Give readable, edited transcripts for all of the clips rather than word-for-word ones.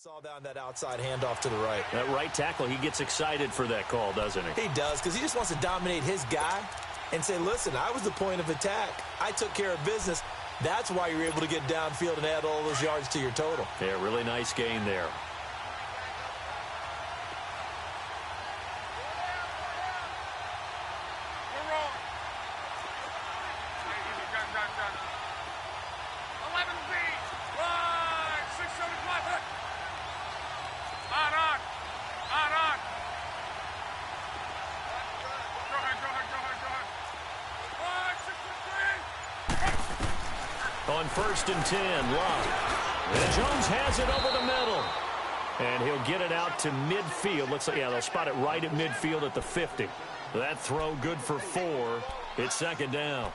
saw that on that outside handoff to the right. That right tackle, he gets excited for that call, doesn't he? He does, because he just wants to dominate his guy and say, listen, I was the point of attack. I took care of business. That's why you're able to get downfield and add all those yards to your total. Yeah, really nice gain there. On 1st and 10, Love. And Jones has it over the middle. And he'll get it out to midfield. Looks like, yeah, they'll spot it right at midfield at the 50. That throw good for 4. It's 2nd down.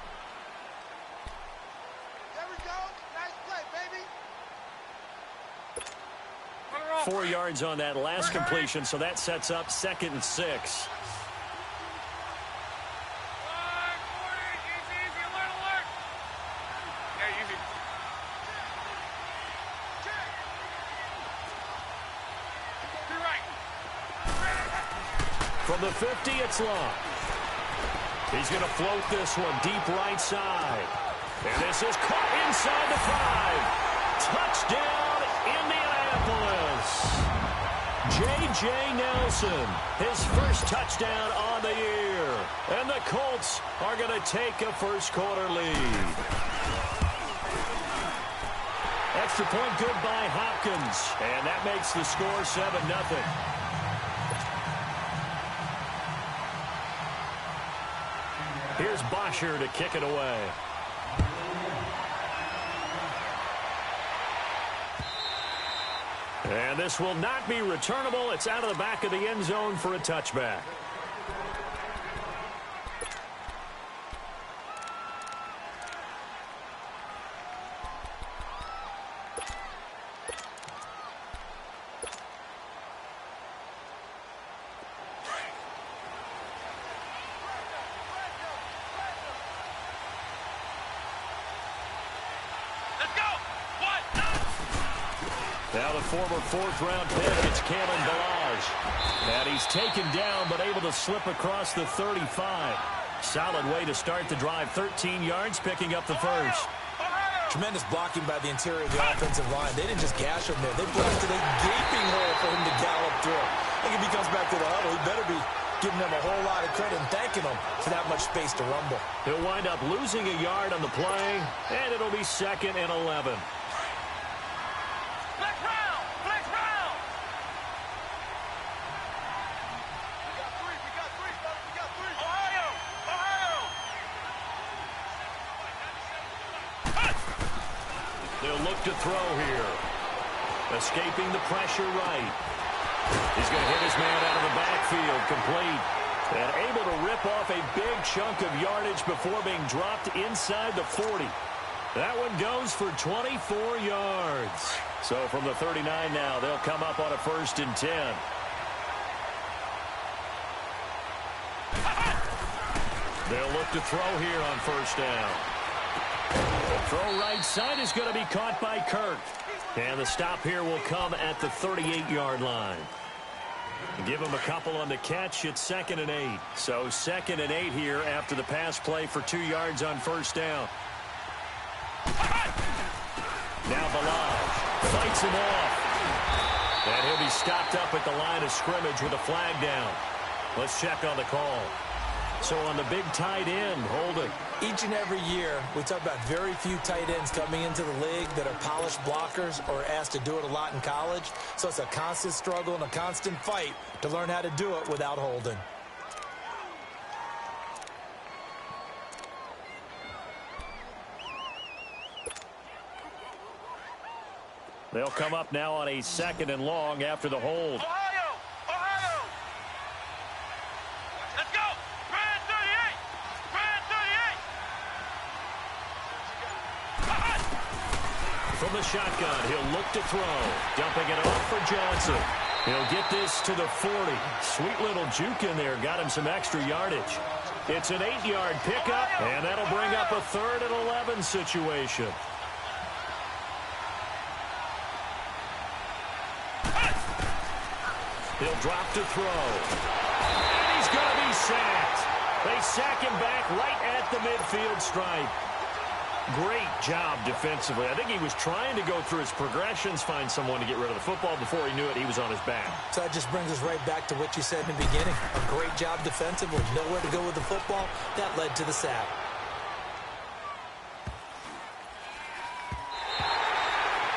There we go. Nice play, baby. 4 yards on that last completion, so that sets up 2nd and 6. From the 50, it's Long. He's going to float this one deep right side. And this is caught inside the 5. Touchdown, Indianapolis. J.J. Nelson, his first touchdown on the year. And the Colts are going to take a first-quarter lead. Extra point good by Hopkins. And that makes the score 7-0. Here's Bosher to kick it away. And this will not be returnable. It's out of the back of the end zone for a touchback. Now the former 4th-round pick, it's Kalen Ballage. And he's taken down, but able to slip across the 35. Solid way to start the drive. 13 yards, picking up the first. Tremendous blocking by the interior of the offensive line. They didn't just gash him there. They blasted a gaping hole for him to gallop through. I think if he comes back to the huddle, he better be giving them a whole lot of credit and thanking them for that much space to rumble. He'll wind up losing a yard on the play, and it'll be 2nd and 11. They'll look to throw here. Escaping the pressure right. He's going to hit his man out of the backfield, complete. And able to rip off a big chunk of yardage before being dropped inside the 40. That one goes for 24 yards. So from the 39 now, they'll come up on a 1st and 10. They'll look to throw here on 1st down. The throw right side is going to be caught by Kirk. And the stop here will come at the 38-yard line. Give him a couple on the catch. It's 2nd and 8. So 2nd and 8 here after the pass play for 2 yards on 1st down. Now Ballage fights him off. And he'll be stopped up at the line of scrimmage with a flag down. Let's check on the call. So on the big tight end, holding. Each and every year, we talk about very few tight ends coming into the league that are polished blockers or asked to do it a lot in college. So it's a constant struggle and a constant fight to learn how to do it without holding. They'll come up now on a 2nd and long after the hold. From the shotgun, he'll look to throw. Dumping it off for Johnson. He'll get this to the 40. Sweet little juke in there. Got him some extra yardage. It's an 8-yard pickup, and that'll bring up a 3rd and 11 situation. He'll drop to throw. And he's going to be sacked. They sack him back right at the midfield stripe. Great job defensively. I think he was trying to go through his progressions, find someone to get rid of the football. Before he knew it, he was on his back. So that just brings us right back to what you said in the beginning. A great job defensively. Nowhere to go with the football. That led to the sack.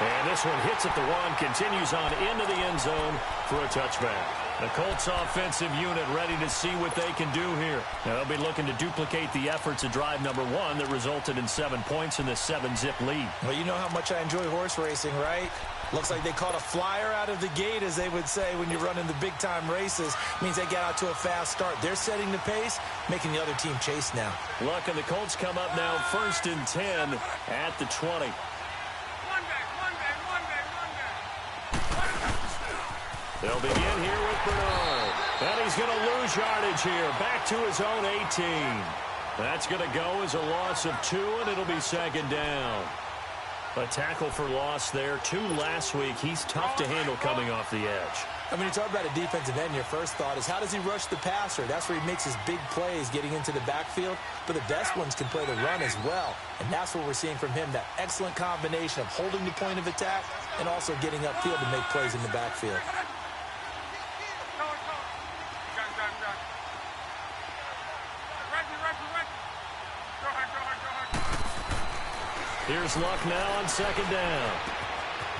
And this one hits at the one, continues on into the end zone for a touchback. The Colts offensive unit ready to see what they can do here. Now, they'll be looking to duplicate the efforts of drive number 1 that resulted in 7 points in this 7-zip lead. Well, you know how much I enjoy horse racing, right? Looks like they caught a flyer out of the gate, as they would say when you're running the big-time races. Means they get out to a fast start. They're setting the pace, making the other team chase now. Look, and the Colts come up now 1st and 10 at the 20. They'll begin here with Bernard. And he's going to lose yardage here. Back to his own 18. That's going to go as a loss of 2, and it'll be 2nd down. A tackle for loss there. 2 last week. He's tough to handle coming off the edge. I mean, you talk about a defensive end, your first thought is, how does he rush the passer? That's where he makes his big plays getting into the backfield. But the best ones can play the run as well. And that's what we're seeing from him, that excellent combination of holding the point of attack and also getting upfield to make plays in the backfield. Here's Luck now on 2nd down.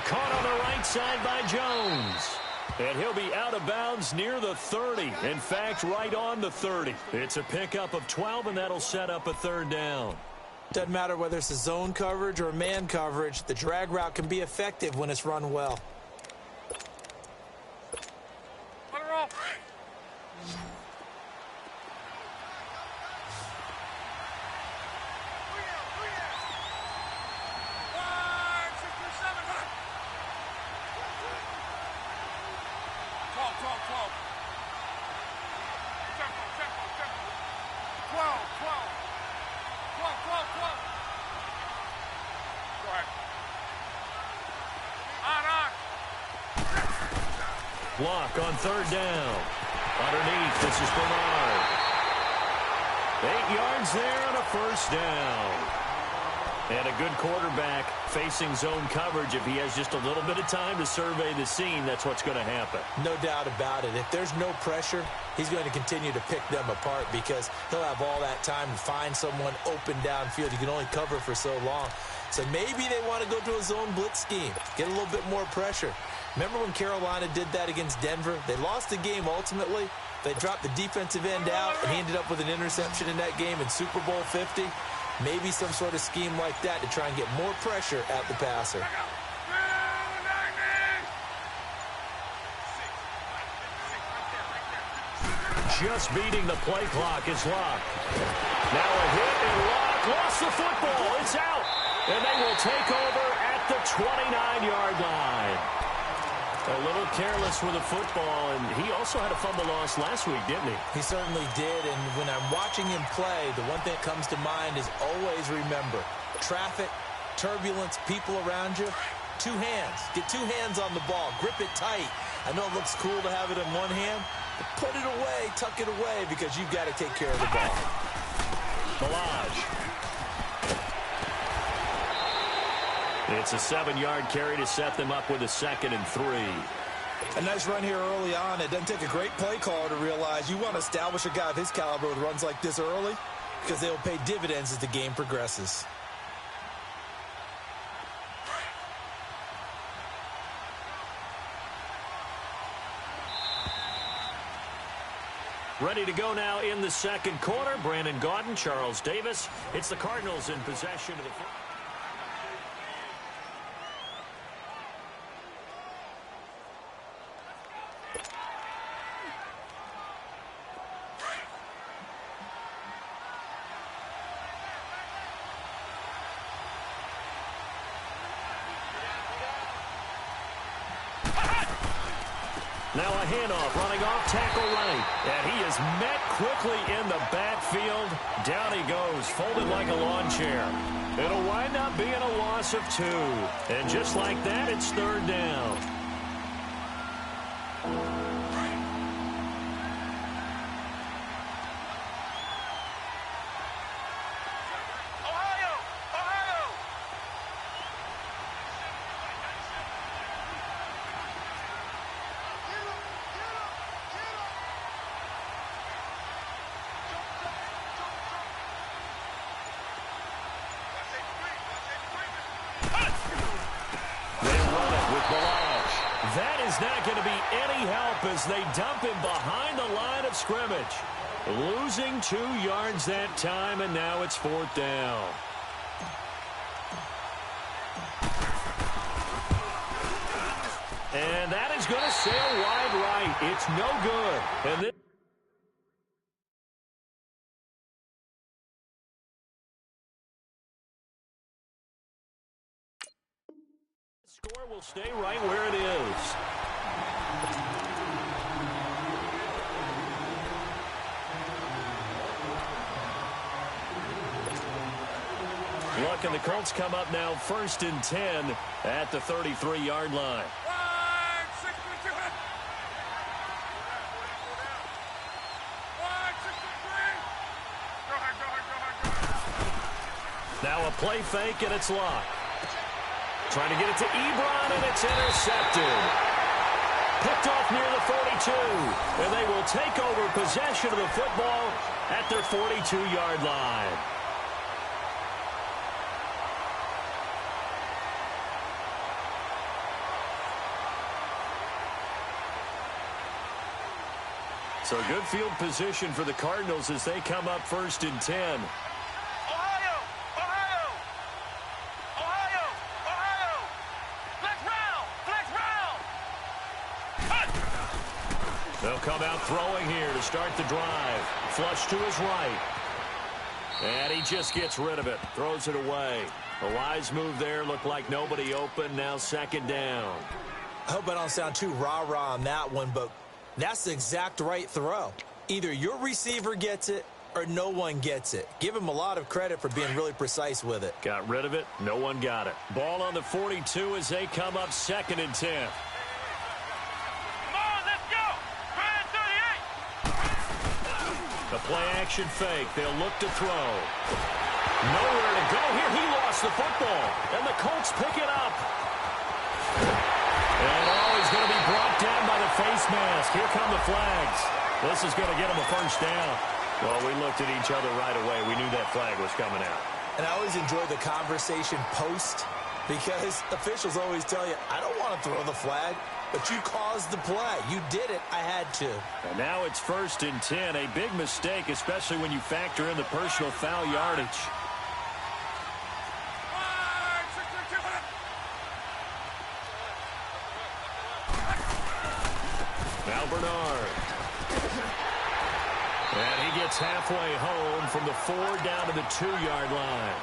Caught on the right side by Jones. And he'll be out of bounds near the 30. In fact, right on the 30. It's a pickup of 12, and that'll set up a 3rd down. Doesn't matter whether it's a zone coverage or man coverage, the drag route can be effective when it's run well. Block on 3rd down. Underneath, this is Bernard. 8 yards there on a 1st down. And a good quarterback facing zone coverage. If he has just a little bit of time to survey the scene, that's what's going to happen. No doubt about it. If there's no pressure, he's going to continue to pick them apart because he'll have all that time to find someone open downfield. You can only cover for so long. So maybe they want to go to a zone blitz scheme, get a little bit more pressure. Remember when Carolina did that against Denver? They lost the game ultimately. They dropped the defensive end out, and he ended up with an interception in that game in Super Bowl 50. Maybe some sort of scheme like that to try and get more pressure at the passer. Just beating the play clock is Luck. Now a hit, and Luck lost the football. It's out. And they will take over at the 29-yard line. A little careless with the football, and he also had a fumble loss last week, didn't he? He certainly did, and when I'm watching him play, the one thing that comes to mind is always remember, traffic, turbulence, people around you, 2 hands. Get 2 hands on the ball. Grip it tight. I know it looks cool to have it in one hand, but put it away, tuck it away, because you've got to take care of the ball. Balaj. It's a 7-yard carry to set them up with a 2nd and 3. A nice run here early on. It doesn't take a great play caller to realize you want to establish a guy of his caliber with runs like this early because they'll pay dividends as the game progresses. Ready to go now in the 2nd quarter. Brandon Gaudin, Charles Davis. It's the Cardinals in possession of the football. Now a handoff, running off, tackle right. And he is met quickly in the backfield. Down he goes, folded like a lawn chair. It'll wind up being a loss of 2. And just like that, it's 3rd down. That is not going to be any help as they dump him behind the line of scrimmage. Losing 2 yards that time, and now it's 4th down. And that is going to sail wide right. It's no good. And this score will stay right where it is. Look, and the Colts come up now 1st and 10 at the 33-yard line. Now a play fake, and it's locked. Trying to get it to Ebron, and it's intercepted. Picked off near the 42, and they will take over possession of the football at their 42-yard line. So good field position for the Cardinals as they come up 1st and 10. They'll come out throwing here to start the drive. Flush to his right. And he just gets rid of it. Throws it away. A wise move there. Looked like nobody open. Now 2nd down. I hope I don't sound too rah-rah on that one, but that's the exact right throw. Either your receiver gets it or no one gets it. Give him a lot of credit for being really precise with it. Got rid of it. No one got it. Ball on the 42 as they come up 2nd and 10. The play-action fake. They'll look to throw. Nowhere to go here. He lost the football. And the Colts pick it up. And he's going to be brought down by the face mask. Here come the flags. This is going to get him a 1st down. Well, we looked at each other right away. We knew that flag was coming out. And I always enjoy the conversation post because officials always tell you, I don't want to throw the flag. But you caused the play. You did it. I had to. And now it's 1st and 10. A big mistake, especially when you factor in the personal foul yardage. Now Bernard. And he gets halfway home from the 4 down to the 2-yard line.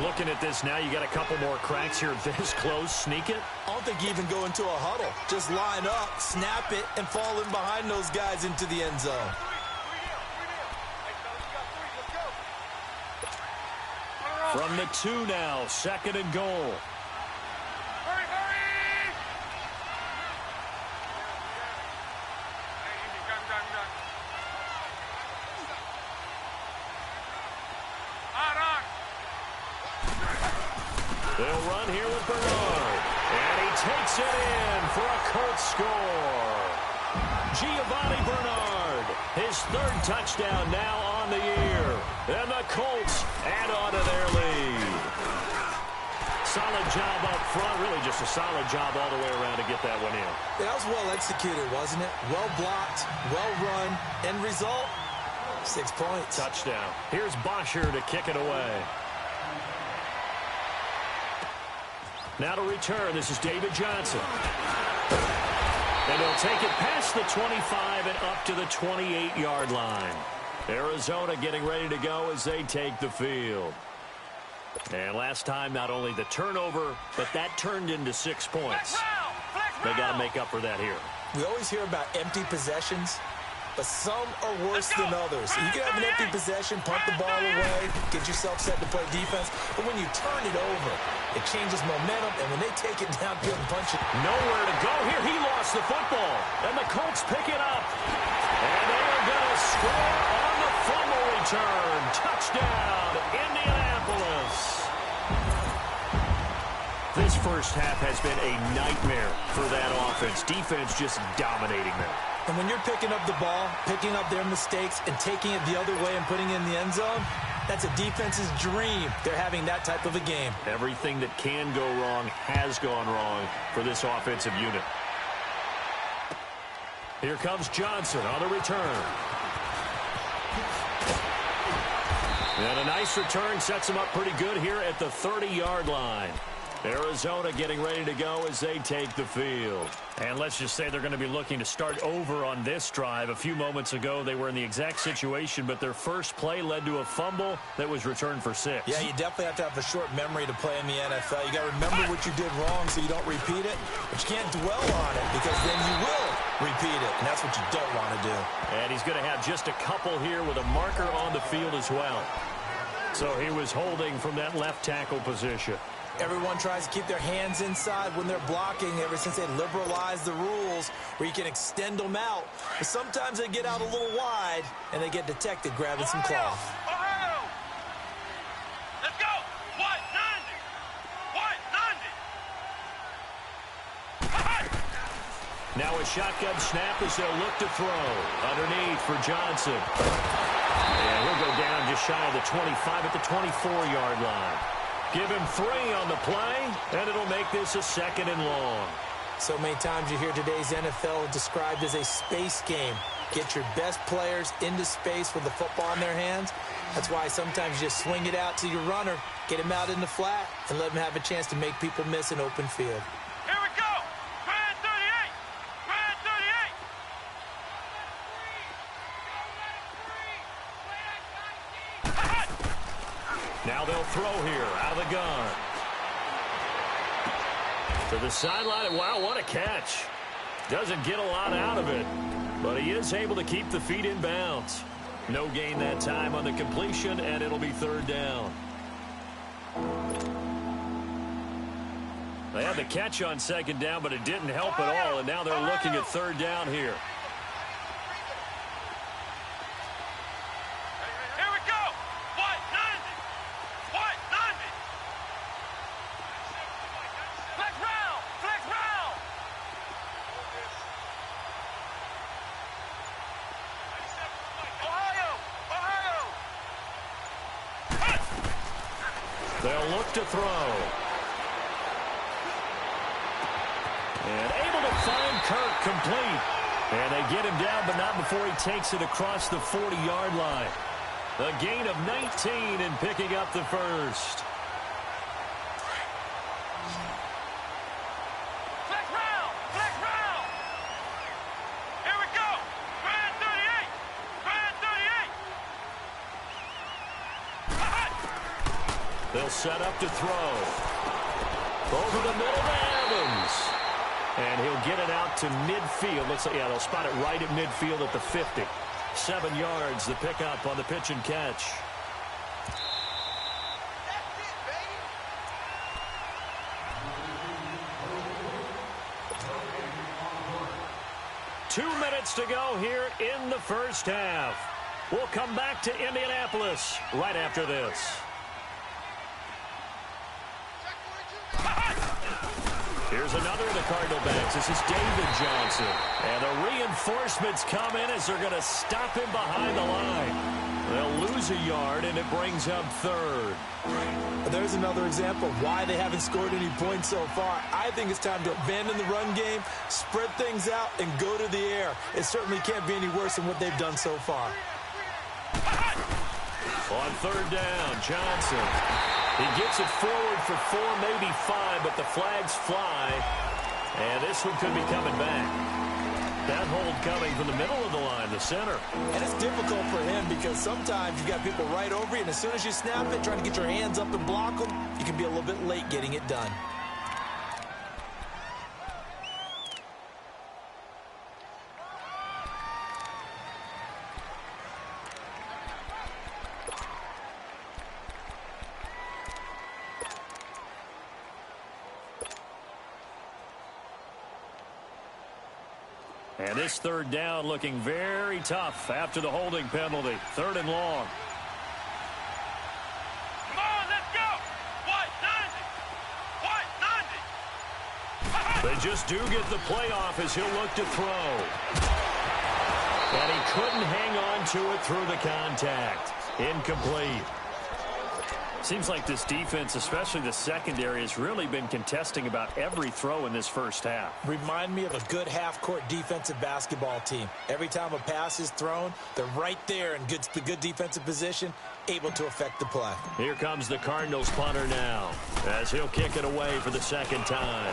Looking at this now, you got a couple more cracks here this close. Sneak it. I don't think you even go into a huddle. Just line up, snap it, and fall in behind those guys into the end zone. From the 2 now, 2nd and goal. They'll run here with Bernard. And he takes it in for a Colts score. Giovanni Bernard, his 3rd touchdown now on the year. And the Colts add on to their lead. Solid job up front. Really just a solid job all the way around to get that one in. That was well executed, wasn't it? Well blocked, well run. End result, 6 points. Touchdown. Here's Bosher to kick it away. Now to return, this is David Johnson. And he'll take it past the 25 and up to the 28-yard line. Arizona getting ready to go as they take the field. And last time, not only the turnover, but that turned into 6 points. They got to make up for that here. We always hear about empty possessions, but some are worse than others. You can have an empty possession, punt the ball away, get yourself set to play defense, but when you turn it over, it changes momentum, and when they take it downfield and punch it. Nowhere to go here. He lost the football, and the Colts pick it up. And they are going to score on the fumble return. Touchdown, Indianapolis. This first half has been a nightmare for that offense. Defense just dominating them. And when you're picking up the ball, picking up their mistakes, and taking it the other way and putting it in the end zone, that's a defense's dream. They're having that type of a game. Everything that can go wrong has gone wrong for this offensive unit. Here comes Johnson on the return. And a nice return sets him up pretty good here at the 30-yard line. Arizona getting ready to go as they take the field. And let's just say they're going to be looking to start over on this drive. A few moments ago, they were in the exact situation, but their first play led to a fumble that was returned for 6. Yeah, you definitely have to have a short memory to play in the NFL. You got to remember what you did wrong so you don't repeat it, but you can't dwell on it because then you will repeat it, and that's what you don't want to do. And he's going to have just a couple here with a marker on the field as well. So he was holding from that left tackle position. Everyone tries to keep their hands inside when they're blocking ever since they liberalized the rules where you can extend them out. But sometimes they get out a little wide, and they get detected grabbing some cloth. Let's go! What? 90! Now a shotgun snap as they'll look to throw. Underneath for Johnson. And he'll go down just shy of the 25 at the 24-yard line. Give him 3 on the play, and it'll make this a 2nd and long. So many times you hear today's NFL described as a space game. Get your best players into space with the football in their hands. That's why sometimes you just swing it out to your runner, get him out in the flat, and let him have a chance to make people miss an open field. Here we go! Brand 38! Brand 38! Now they'll throw here out of the gun. To the sideline. Wow, what a catch. Doesn't get a lot out of it, but he is able to keep the feet in bounds. No gain that time on the completion, and it'll be 3rd down. They had the catch on 2nd down, but it didn't help at all, and now they're looking at 3rd down here. Here we go! What? 90! What? 90! Flex round! Flex round! Ohio! Ohio! They'll look to throw. And able to find Kirk complete. And they get him down, but not before he takes it across the 40-yard line. A gain of 19 and picking up the first. Flex round! Flex round! Here we go! Brand 38! Brand 38! They'll set up to throw. Over the middle to Evans. And he'll get it out to midfield. Looks like, yeah, they'll spot it right at midfield at the 50. 7 yards, the pickup on the pitch and catch. That's it, baby! 2 minutes to go here in the first half. We'll come back to Indianapolis right after this. Here's another of the Cardinal backs. This is David Johnson. And the reinforcements come in as they're going to stop him behind the line. They'll lose a yard, and it brings up 3rd. There's another example of why they haven't scored any points so far. I think it's time to abandon the run game, spread things out, and go to the air. It certainly can't be any worse than what they've done so far. On 3rd down, Johnson. He gets it forward for 4, maybe 5, but the flags fly. And this one could be coming back. That hold coming from the middle of the line, the center. And it's difficult for him because sometimes you've got people right over you, and as soon as you snap it, trying to get your hands up and block them, you can be a little bit late getting it done. And this 3rd down looking very tough after the holding penalty. 3rd and long. Come on, let's go! What? 90! What? 90! They just do get the playoff as he'll look to throw. And he couldn't hang on to it through the contact. Incomplete. Seems like this defense, especially the secondary, has really been contesting about every throw in this first half. Remind me of a good half-court defensive basketball team. Every time a pass is thrown, they're right there in good defensive position, able to affect the play. Here comes the Cardinals punter now, as he'll kick it away for the second time.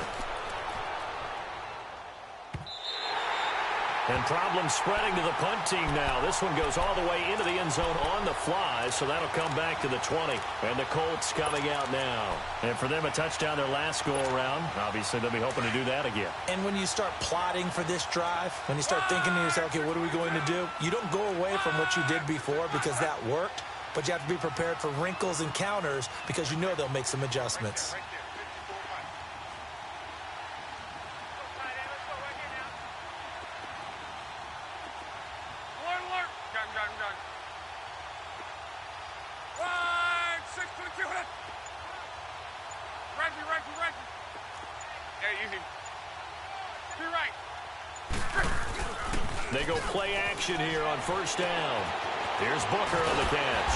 And problems spreading to the punt team now. This one goes all the way into the end zone on the fly, so that'll come back to the 20. And the Colts coming out now. And for them, a touchdown their last go-around. Obviously, they'll be hoping to do that again. And when you start plotting for this drive, when you start thinking to yourself, okay, what are we going to do? You don't go away from what you did before because that worked, but you have to be prepared for wrinkles and counters because you know they'll make some adjustments. They go play action here on first down. Here's Booker on the catch.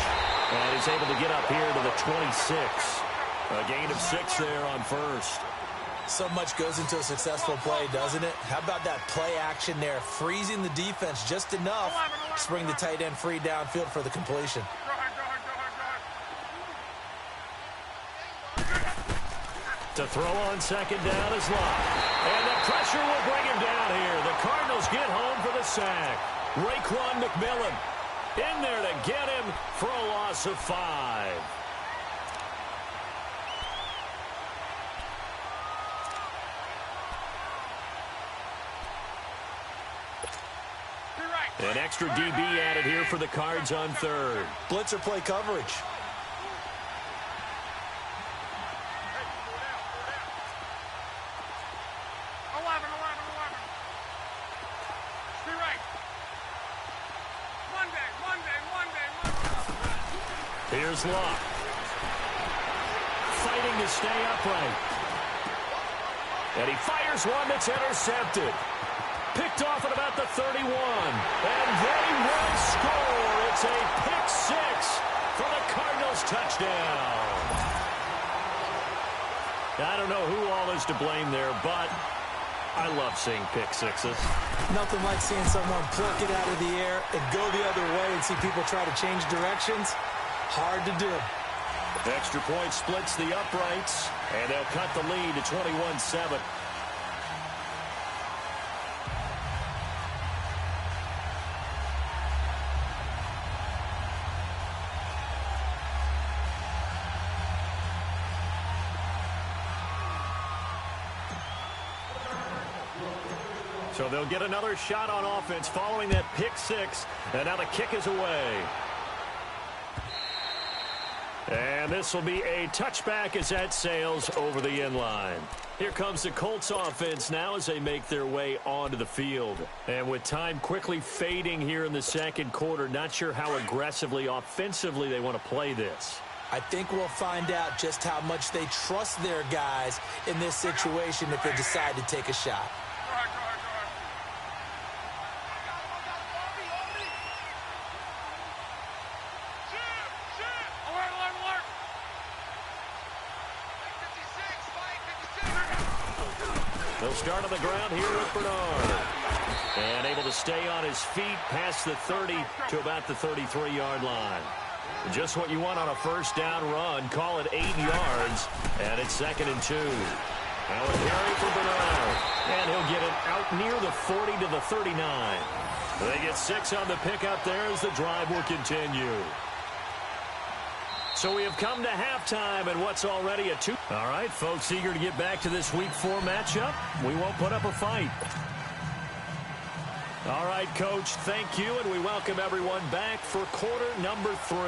And he's able to get up here to the 26. A gain of 6 there on first. So much goes into a successful play, doesn't it? How about that play action there, freezing the defense just enough to bring the tight end free downfield for the completion. To throw on second down is Locke. And the pressure will bring him down here. The Cardinals get home for the sack. Raekwon McMillan in there to get him for a loss of 5. An extra DB added here for the Cards on third. Blitzer play coverage. Here's Locke. Fighting to stay upright. And he fires one that's intercepted. Picked off at about the 31. And they will score. It's a pick 6 for the Cardinals touchdown. I don't know who all is to blame there, but I love seeing pick 6s. Nothing like seeing someone pluck it out of the air and go the other way and see people try to change directions. Hard to do. The extra point splits the uprights, and they'll cut the lead to 21-7. So they'll get another shot on offense following that pick 6, and now the kick is away. And this will be a touchback as that sails over the end line. Here comes the Colts offense now as they make their way onto the field. And with time quickly fading here in the second quarter, not sure how aggressively, offensively they want to play this. I think we'll find out just how much they trust their guys in this situation if they decide to take a shot. They'll start on the ground here with Bernard. And able to stay on his feet past the 30 to about the 33-yard line. Just what you want on a first down run. Call it 8 yards. And it's 2nd and 2. Now a carry for Bernard. And he'll get it out near the 40 to the 39. They get 6 on the pickup there as the drive will continue. So we have come to halftime and what's already a 2. All right, folks, eager to get back to this Week 4 matchup. We won't put up a fight. All right, Coach, thank you, and we welcome everyone back for quarter number 3.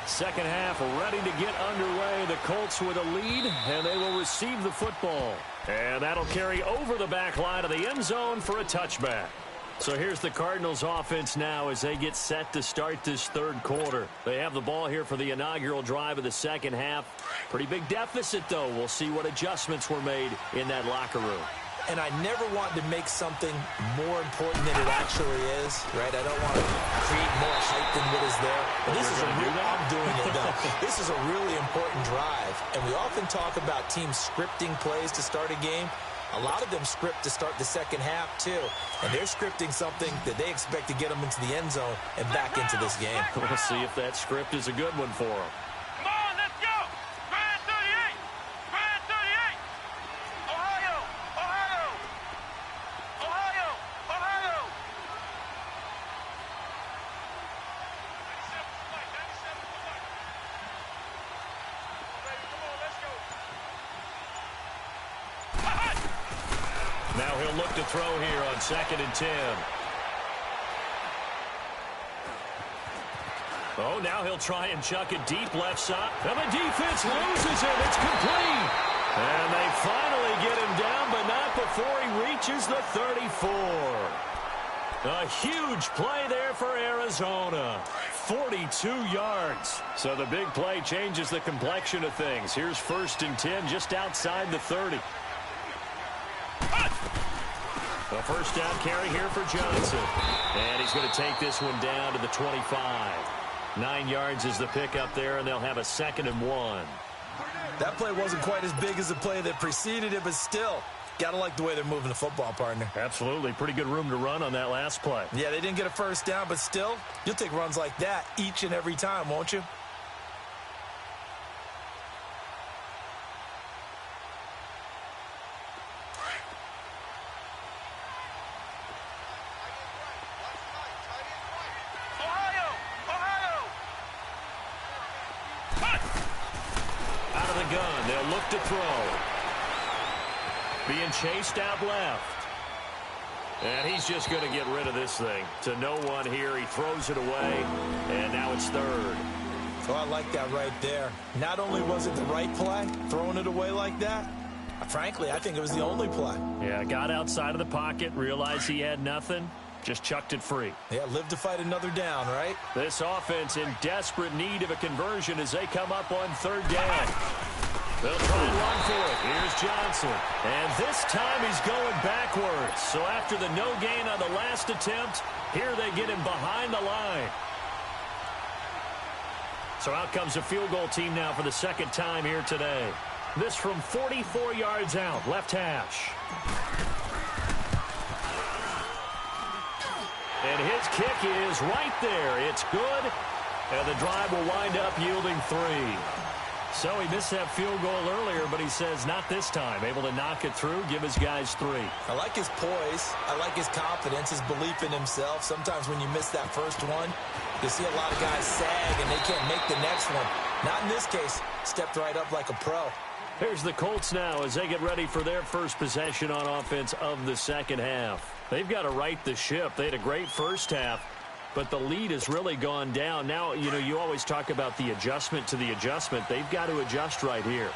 Second half ready to get underway. The Colts with a lead, and they will receive the football. And that'll carry over the back line of the end zone for a touchback. So here's the Cardinals offense now as they get set to start this third quarter. They have the ball here for the inaugural drive of the second half. Pretty big deficit, though. We'll see what adjustments were made in that locker room. and I never want to make something more important than it actually is, right? I don't want to create more hype than what is there. But this is I'm doing it, though. This is a really important drive, and we often talk about teams scripting plays to start a game. A lot of them script to start the second half, too. And they're scripting something that they expect to get them into the end zone and back into this game. We'll see if that script is a good one for them. Come on, let's go. Grand 38. Grand 38. Ohio. Ohio. Ohio. Ohio. 97 flight. 97 flight. Come on, let's go. Now he'll look to throw here on 2nd and 10. Oh, now he'll try and chuck it deep left side. And the defense loses it. It's complete. And they finally get him down, but not before he reaches the 34. A huge play there for Arizona. 42 yards. So the big play changes the complexion of things. Here's 1st and 10 just outside the 30. A first down carry here for Johnson. And he's going to take this one down to the 25. 9 yards is the pickup there, and they'll have a 2nd and 1. That play wasn't quite as big as the play that preceded it, but still, got to like the way they're moving the football, partner. Absolutely. Pretty good room to run on that last play. Yeah, they didn't get a first down, but still, you'll take runs like that each and every time, won't you? To throw. Being chased out left. And he's just going to get rid of this thing. To no one here. He throws it away. And now it's 3rd. Oh, I like that right there. Not only was it the right play, throwing it away like that, frankly, I think it was the only play. Yeah, got outside of the pocket, realized he had nothing, just chucked it free. Yeah, live to fight another down, right? This offense in desperate need of a conversion as they come up on 3rd down. They'll try and run for it. Here's Johnson. And this time he's going backwards. So after the no gain on the last attempt, here they get him behind the line. So out comes a field goal team now for the 2nd time here today. This from 44 yards out, left hash. And his kick is right there. It's good. And the drive will wind up yielding 3. So he missed that field goal earlier, but he says not this time. Able to knock it through, give his guys 3. I like his poise. I like his confidence, his belief in himself. Sometimes when you miss that first one, you see a lot of guys sag and they can't make the next one. Not in this case. Stepped right up like a pro. Here's the Colts now as they get ready for their first possession on offense of the 2nd half. They've got to right the ship. They had a great first half, but the lead has really gone down. Now, you know, you always talk about the adjustment to the adjustment. They've got to adjust right here.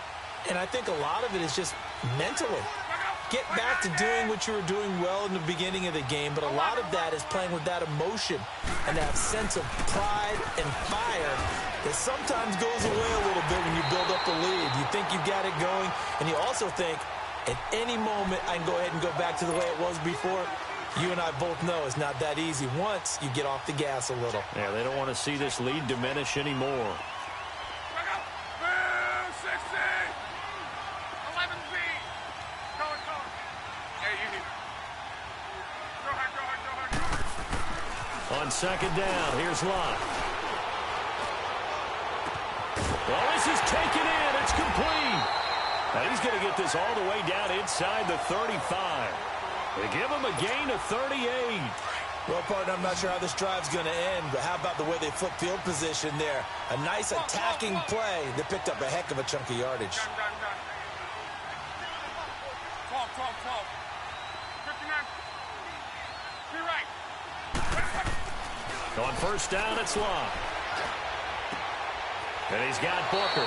And I think a lot of it is just mentally. Get back to doing what you were doing well in the beginning of the game, but a lot of that is playing with that emotion and that sense of pride and fire that sometimes goes away a little bit when you build up the lead. You think you got it going, and you also think at any moment I can go ahead and go back to the way it was before. You and I both know it's not that easy once you get off the gas a little. Yeah, they don't want to see this lead diminish anymore. On 2nd down, here's Lott. Well, this is taken in. It's complete. Now he's going to get this all the way down inside the 35. They give him a gain of 38. Well, partner, I'm not sure how this drive's going to end, but how about the way they flip field position there? A nice attacking play that picked up a heck of a chunk of yardage. 12, 12, 12. 59. Be right. On 1st down, it's Lott. And he's got Booker.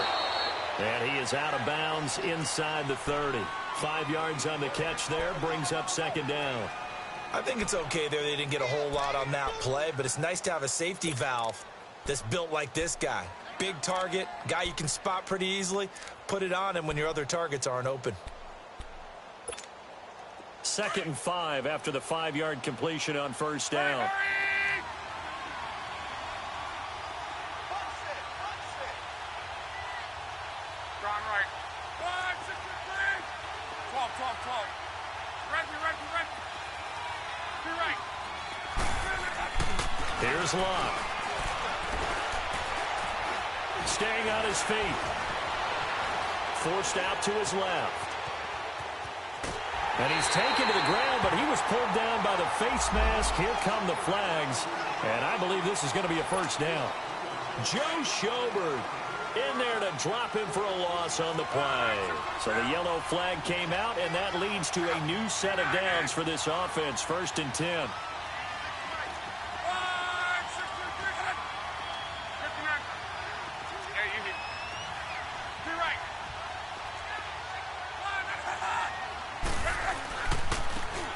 And he is out of bounds inside the 30. 5 yards on the catch there, brings up 2nd down. I think it's okay there. They didn't get a whole lot on that play, but it's nice to have a safety valve that's built like this guy. Big target, guy you can spot pretty easily. Put it on him when your other targets aren't open. 2nd and 5 after the 5-yard completion on first down. Here's Locke. Staying on his feet. Forced out to his left. And he's taken to the ground, but he was pulled down by the face mask. Here come the flags. And I believe this is going to be a first down. Joe Schobert in there to drop him for a loss on the play. So the yellow flag came out, and that leads to a new set of downs for this offense. 1st and 10.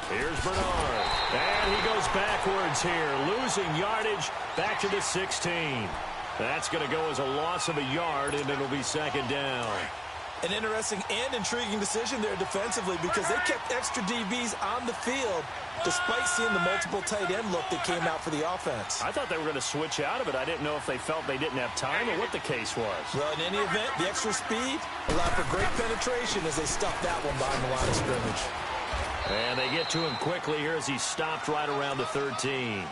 Here's Bernard. And he goes backwards here, losing yardage back to the 16. That's going to go as a loss of a yard, and it'll be 2nd down. An interesting and intriguing decision there defensively because they kept extra DBs on the field despite seeing the multiple tight end look that came out for the offense. I thought they were going to switch out of it. I didn't know if they felt they didn't have time or what the case was. Well, in any event, the extra speed allowed for great penetration as they stuffed that one behind the line of scrimmage. And they get to him quickly here as he stopped right around the 13.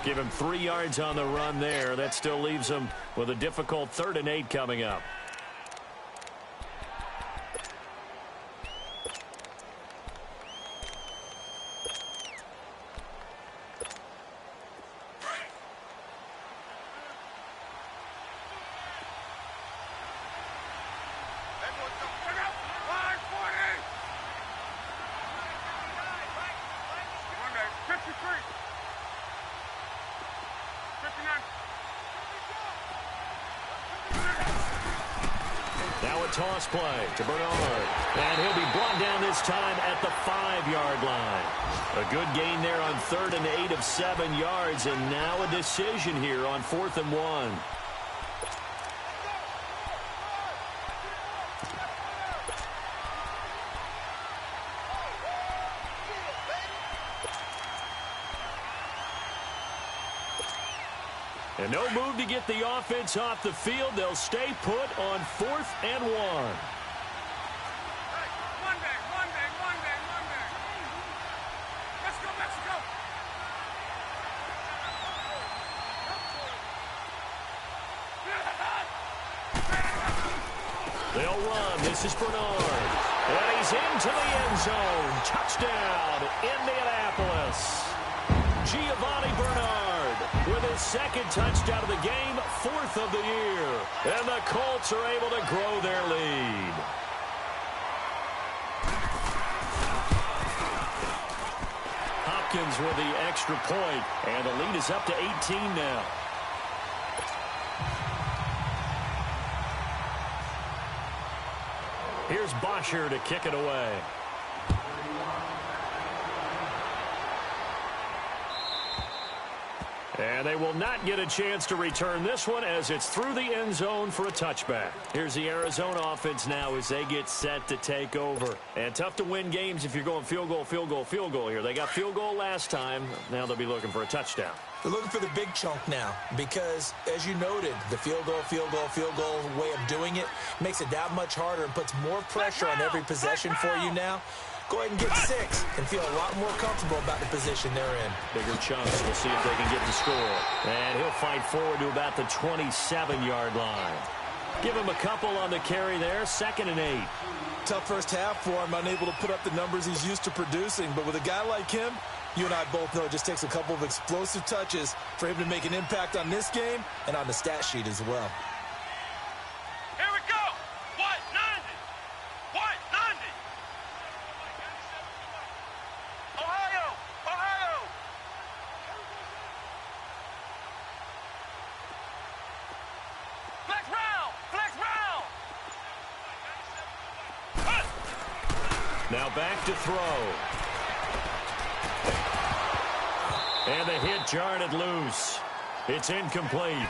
Give him 3 yards on the run there. That still leaves him with a difficult 3rd and 8 coming up. Now a toss play to Bernard. And he'll be brought down this time at the 5-yard line. A good gain there on 3rd and 8 of 7 yards. And now a decision here on 4th and 1. And no move to get the offense off the field. They'll stay put on 4th and 1. Let's go, Mexico! They'll run. This is Bernard. And he's into the end zone. Touchdown, Indianapolis. Giovanni Bernard with his 2nd touchdown of the game, 4th of the year. And the Colts are able to grow their lead. Hopkins with the extra point, and the lead is up to 18 now. Here's Bosher to kick it away. And they will not get a chance to return this one as it's through the end zone for a touchback. Here's the Arizona offense now as they get set to take over. And tough to win games if you're going field goal, field goal, field goal here. They got field goal last time. Now they'll be looking for a touchdown. They're looking for the big chunk now because, as you noted, the field goal way of doing it makes it that much harder and puts more pressure on every possession for you now. Go ahead and get 6 and feel a lot more comfortable about the position they're in. Bigger chunks. We'll see if they can get the score. And he'll fight forward to about the 27-yard line. Give him a couple on the carry there. 2nd and 8. Tough first half for him, unable to put up the numbers he's used to producing. But with a guy like him, you and I both know it just takes a couple of explosive touches for him to make an impact on this game and on the stat sheet as well. Here we go! What? 90! What? 90! Ohio! Ohio! Flex round! Flex round! Now back to throw. And the hit jarred it loose. It's incomplete.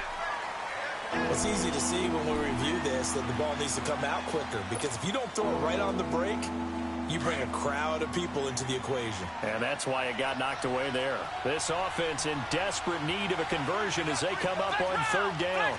It's easy to see when we review this that the ball needs to come out quicker because if you don't throw it right on the break, You bring a crowd of people into the equation. And that's why it got knocked away there. This offense in desperate need of a conversion as they come up on third down.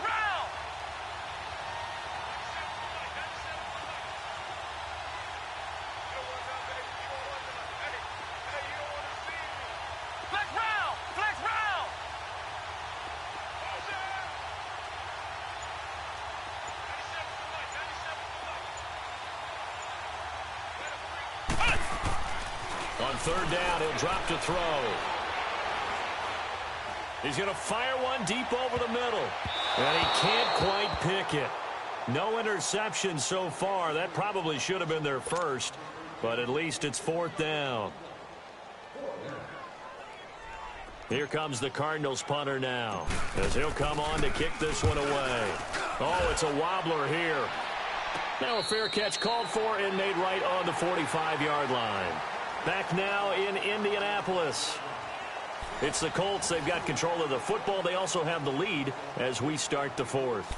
On third down, he'll drop to throw. He's going to fire one deep over the middle. And he can't quite pick it. No interception so far. That probably should have been their first, but at least it's fourth down. Here comes the Cardinals punter now, as he'll come on to kick this one away. Oh, it's a wobbler here. Now a fair catch called for and made right on the 45-yard line. Back now in Indianapolis. It's the Colts. They've got control of the football. They also have the lead as we start the fourth.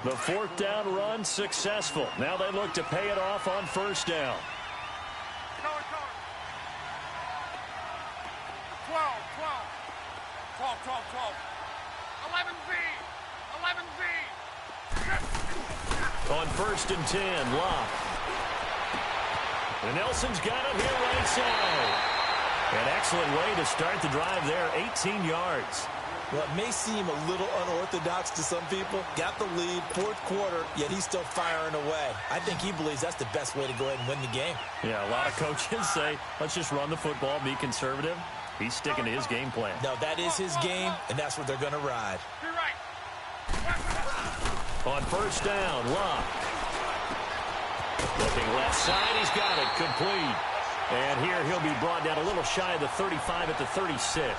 The fourth down run successful. Now they look to pay it off on first down. 12. 11V. On first and 10, Locke. And Nelson's got it here right side. An excellent way to start the drive there, 18 yards. Well, it may seem a little unorthodox to some people. Got the lead, fourth quarter, yet he's still firing away. I think he believes that's the best way to go ahead and win the game. Yeah, a lot of coaches say, let's just run the football, be conservative. He's sticking to his game plan. No, that is his game, and that's what they're going to ride. On first down, Locke. Looking left side, he's got it, complete. And here he'll be brought down a little shy of the 35 at the 36.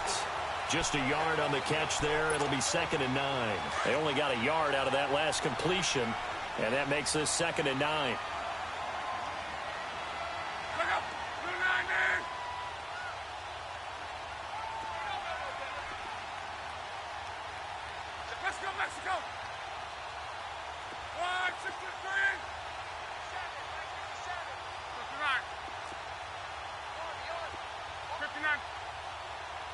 Just a yard on the catch there. It'll be 2nd and 9. They only got a yard out of that last completion, and that makes this 2nd and 9. Let's go, Mexico! 163! 59.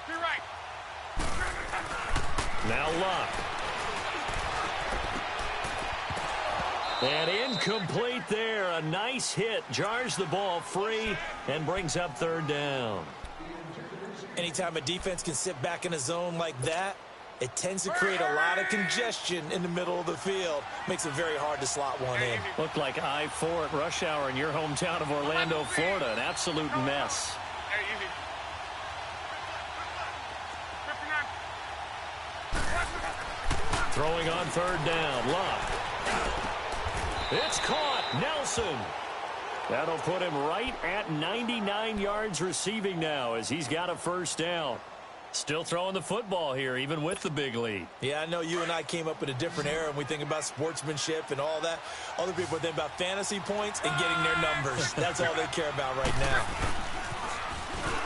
Be right. Now Luck. And incomplete there. A nice hit. Jars the ball free and brings up third down. Anytime a defense can sit back in a zone like that, it tends to create a lot of congestion in the middle of the field. Makes it very hard to slot one in. Looked like I-4 at rush hour in your hometown of Orlando, Florida. An absolute mess. Throwing on third down. Luck. It's caught. Nelson. That'll put him right at 99 yards receiving now as he's got a first down. Still throwing the football here, even with the big lead. Yeah, I know you and I came up in a different era, and we think about sportsmanship and all that. Other people think about fantasy points and getting their numbers. That's all they care about right now.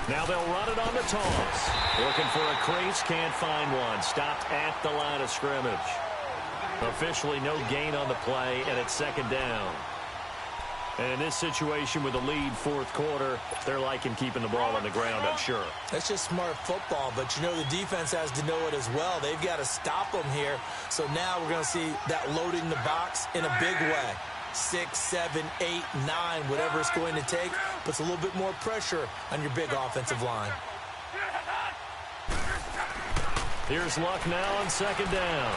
Now they'll run it on the toss. Looking for a crease, can't find one. Stopped at the line of scrimmage. Officially no gain on the play, and it's second down. And in this situation with the lead fourth quarter, they're liking keeping the ball on the ground, I'm sure. That's just smart football, but you know the defense has to know it as well. They've got to stop them here. So now we're going to see that loading the box in a big way. 6, 7, 8, 9, whatever it's going to take, puts a little bit more pressure on your big offensive line. Here's Luck now on second down.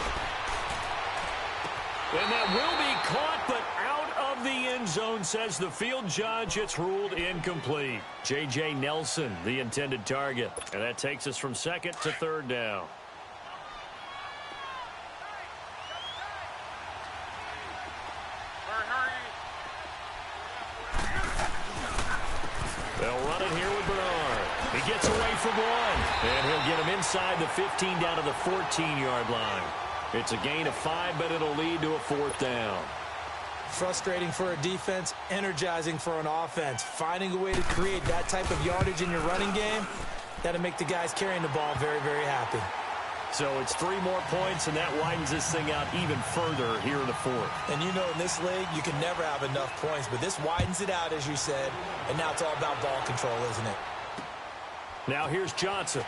And that will be caught, but out of the end zone, says the field judge. It's ruled incomplete. J.J. Nelson, the intended target. And that takes us from second to third down. They'll run it here with Bernard. He gets away from one. And he'll get him inside the 15 down to the 14-yard line. It's a gain of 5, but it'll lead to a fourth down. Frustrating for a defense, energizing for an offense. Finding a way to create that type of yardage in your running game, that'll make the guys carrying the ball very, very happy. So it's 3 more points, and that widens this thing out even further here in the fourth. And you know in this league, you can never have enough points, but this widens it out, as you said, and now it's all about ball control, isn't it? Now here's Johnson.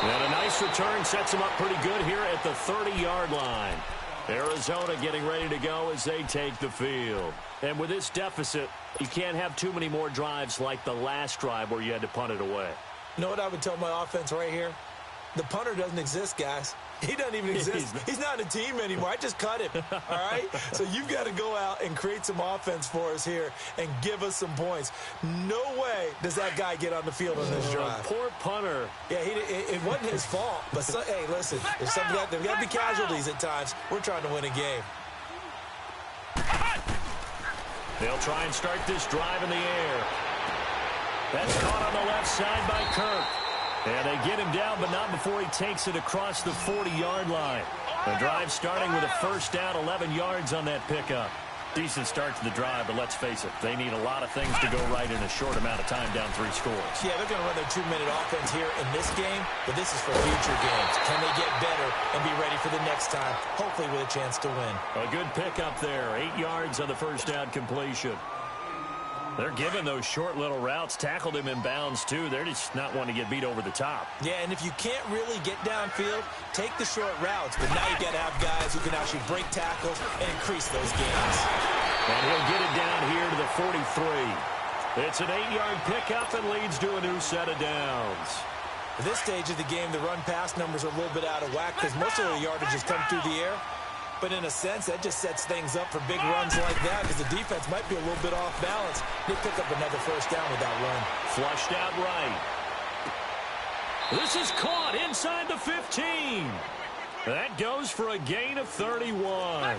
And a nice return sets him up pretty good here at the 30-yard line. Arizona getting ready to go as they take the field. And with this deficit, you can't have too many more drives like the last drive where you had to punt it away. You know what I would tell my offense right here? The punter doesn't exist, guys. He doesn't even exist. He's not a team anymore. I just cut him, all right? So you've got to go out and create some offense for us here and give us some points. No way does that guy get on the field on this drive. Poor punter. Yeah, it wasn't his fault. But, hey, listen, there's got to be casualties at times. We're trying to win a game. They'll try and start this drive in the air. That's caught on the left side by Kirk. And they get him down, but not before he takes it across the 40-yard line. The drive starting with a first down, 11 yards on that pickup. Decent start to the drive, but let's face it, they need a lot of things to go right in a short amount of time, down 3 scores. Yeah, they're going to run their 2-minute offense here in this game, but this is for future games. Can they get better and be ready for the next time, hopefully with a chance to win? A good pickup there, 8 yards on the first down completion. They're giving those short little routes, tackled him in bounds, too. They're just not wanting to get beat over the top. Yeah, and if you can't really get downfield, take the short routes. But now you've got to have guys who can actually break tackles and increase those gains. And he'll get it down here to the 43. It's an 8-yard pickup and leads to a new set of downs. At this stage of the game, the run-pass numbers are a little bit out of whack because most of the yardage has come through the air. But in a sense, that just sets things up for big runs like that because the defense might be a little bit off balance. They pick up another first down with that run. Flushed out right. This is caught inside the 15. That goes for a gain of 31.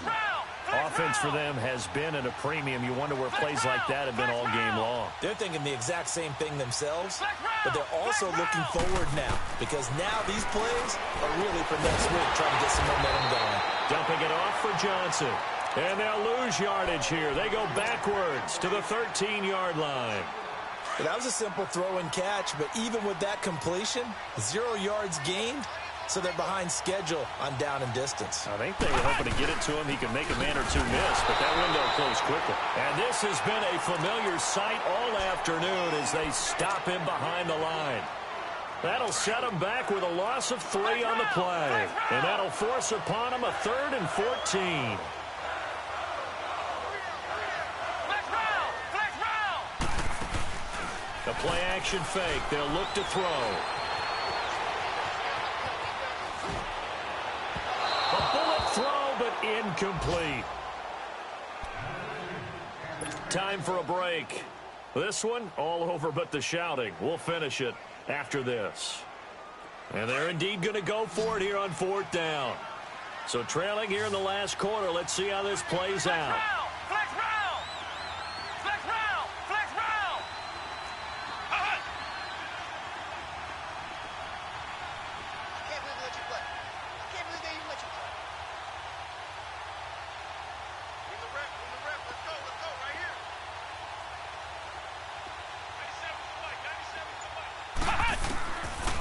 Offense for them has been at a premium. You wonder where plays like that have been all game long. They're thinking the exact same thing themselves, but they're also looking forward now because now these plays are really for next week, trying to get some momentum going. Dumping it off for Johnson. And they'll lose yardage here. They go backwards to the 13-yard line. That was a simple throw and catch, but even with that completion, 0 yards gained, so they're behind schedule on down and distance. I think they were hoping to get it to him. He could make a man or two miss, but that window closed quickly. And this has been a familiar sight all afternoon as they stop him behind the line. That'll set him back with a loss of 3 on the play. And that'll force upon him a 3rd and 14. The play-action fake. They'll look to throw. A bullet throw, but incomplete. Time for a break. This one, all over but the shouting. We'll finish it after this. And they're indeed going to go for it here on 4th down. So trailing here in the last quarter, let's see how this plays out.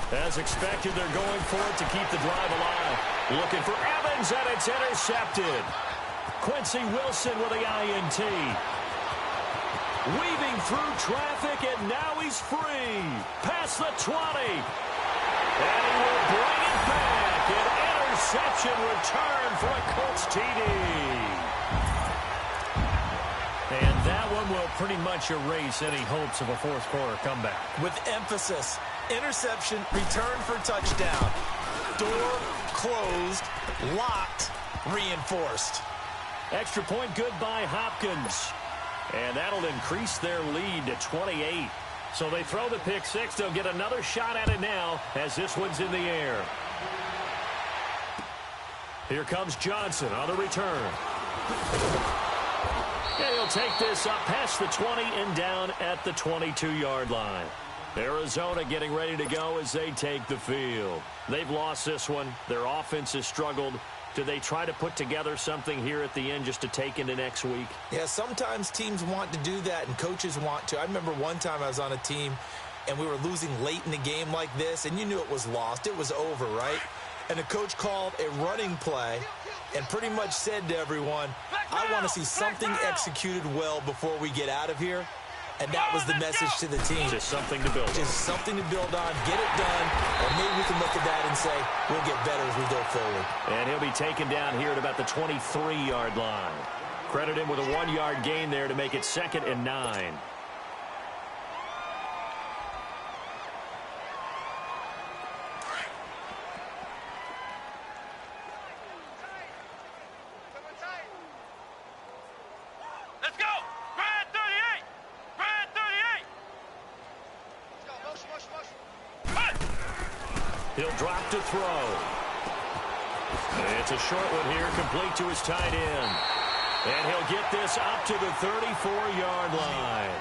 As expected, they're going for it to keep the drive alive. Looking for Evans, and it's intercepted. Quincy Wilson with the INT. Weaving through traffic, and now he's free. Past the 20. And he will bring it back. An interception return for a Colts TD. And that one will pretty much erase any hopes of a fourth-quarter comeback. With emphasis. Interception, return for touchdown. Door closed, locked, reinforced. Extra point good by Hopkins. And that'll increase their lead to 28. So they throw the pick six. They'll get another shot at it now as this one's in the air. Here comes Johnson on the return. And he'll take this up past the 20 and down at the 22-yard line. Arizona getting ready to go as they take the field. They've lost this one. Their offense has struggled. Do they try to put together something here at the end just to take into next week? Yeah, sometimes teams want to do that and coaches want to. I remember one time I was on a team and we were losing late in the game like this, and you knew it was lost, it was over, right? And the coach called a running play and pretty much said to everyone, I want to see something executed well before we get out of here. And that was the message to the team. Just something to build on. Just something to build on, get it done, and maybe we can look at that and say, we'll get better as we go forward. And he'll be taken down here at about the 23-yard line. Credit him with a 1-yard gain there to make it 2nd and 9. Let's go! Brad 38! Brad 38! He'll drop to throw. It's a short one here, complete to his tight end. And he'll get this up to the 34-yard line.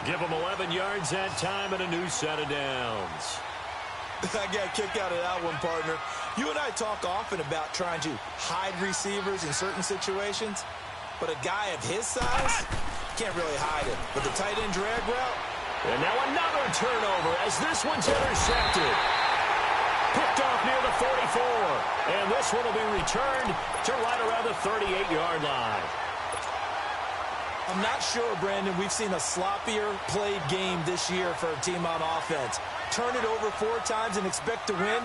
Give him 11 yards that time and a new set of downs. I got kicked out of that one, partner. You and I talk often about trying to hide receivers in certain situations, but a guy of his size can't really hide him. But the tight end drag route. And now another turnover as this one's intercepted. Picked off near the 44. And this one will be returned to right around the 38-yard line. I'm not sure, Brandon, we've seen a sloppier played game this year for a team on offense. Turn it over 4 times and expect to win?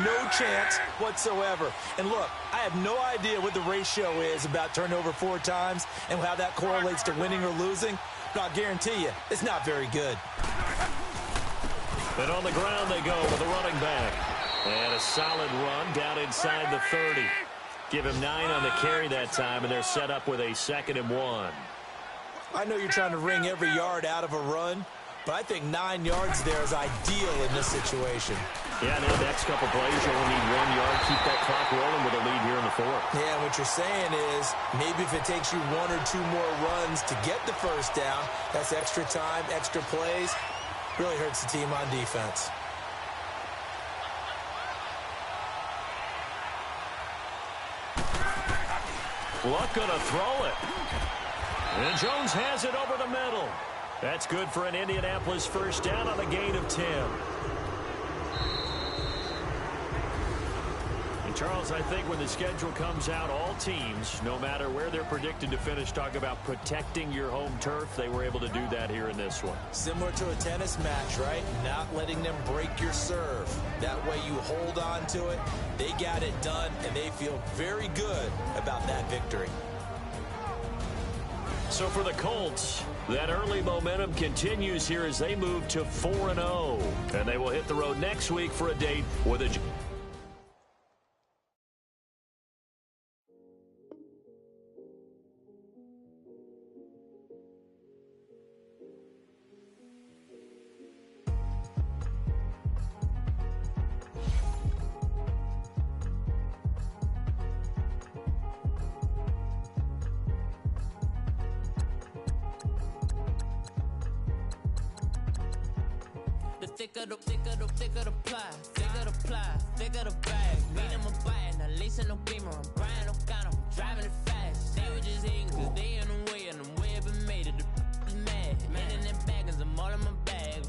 No chance whatsoever. And look, I have no idea what the ratio is about turnover 4 times and how that correlates to winning or losing, but I'll guarantee you, it's not very good. And on the ground they go with a running back. And a solid run down inside the 30. Give him 9 on the carry that time, and they're set up with a 2nd and 1. I know you're trying to wring every yard out of a run, but I think 9 yards there is ideal in this situation. Yeah, the next couple plays, you only need 1 yard. Keep that clock rolling with a lead here in the 4th. Yeah, what you're saying is maybe if it takes you 1 or 2 more runs to get the first down, that's extra time, extra plays. Really hurts the team on defense. Luck gonna throw it. And Jones has it over the middle. That's good for an Indianapolis first down on a gain of 10. And Charles, I think when the schedule comes out, all teams, no matter where they're predicted to finish, talk about protecting your home turf. They were able to do that here in this one. Similar to a tennis match, right? Not letting them break your serve. That way you hold on to it. They got it done, and they feel very good about that victory. So for the Colts, that early momentum continues here as they move to 4-0. And they will hit the road next week for a date with a... thicker the pie, thicker the bag. Meet them a bite, now lacing no beamer, I'm Brian O'Connor, I'm driving it fast. They were just hating cause they in the way, and the way I've been made it, the is mad. Man in that bag, cause I'm all in my bag.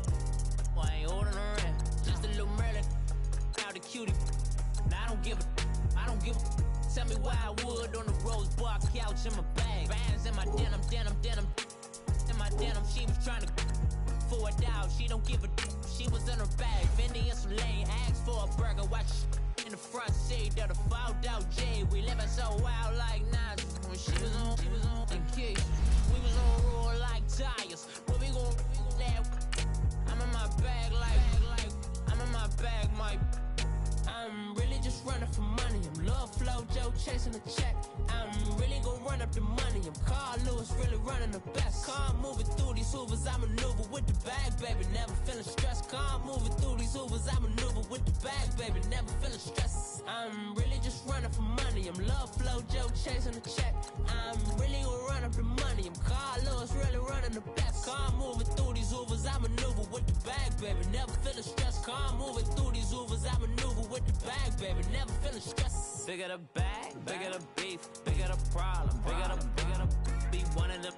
Well, I ain't holding around, just a little Merlin, out the cutie. Now I don't give a. Tell me why I would on the rose bar couch in my bag. Bands in my denim. In my denim, she was trying to for it out, she don't give a. She was in her bag, Fendi and some lane, asked for a burger, watch in the front seat of the fouled out J. We living so wild like Nas. When she was on the kick, we was on roll like tires. Where we gon' that? I'm in my bag like I'm in my bag, Mike. I'm really just running for money. I'm Love Flow Joe chasing the check. I'm really gon' run up the money. I'm Carl Lewis, really running the best. Car moving through these hoovers, I maneuver with the bag, baby. Never feeling stressed. Car moving through these hoovers, I maneuver with the bag, baby. Never feeling stressed. I'm really just running for money. I'm Love Flow Joe chasing the check. I'm really gon' run up the money. I'm Carl Lewis, really running the best. Car moving through these hoovers, I maneuver with the bag, baby. Never feeling stressed. Car moving through these hoovers, I maneuver with the bag, baby. Never feeling stressed. Bigger the bag, bigger the beef, bigger the problem, bigger the be one of the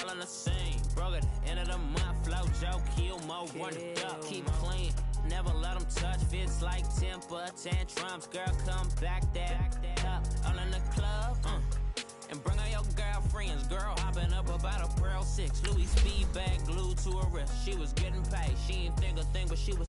all on the same. Broke at the end of the month, flow joke, heal more, run the duck, keep clean. Never let them touch, fits like temper tantrums. Girl, come back that up, all in the club, and bring all your girlfriends. Girl, hopping up about a Pearl 6, Louis speed bag glued to her wrist. She was getting paid, she ain't think a thing, but she was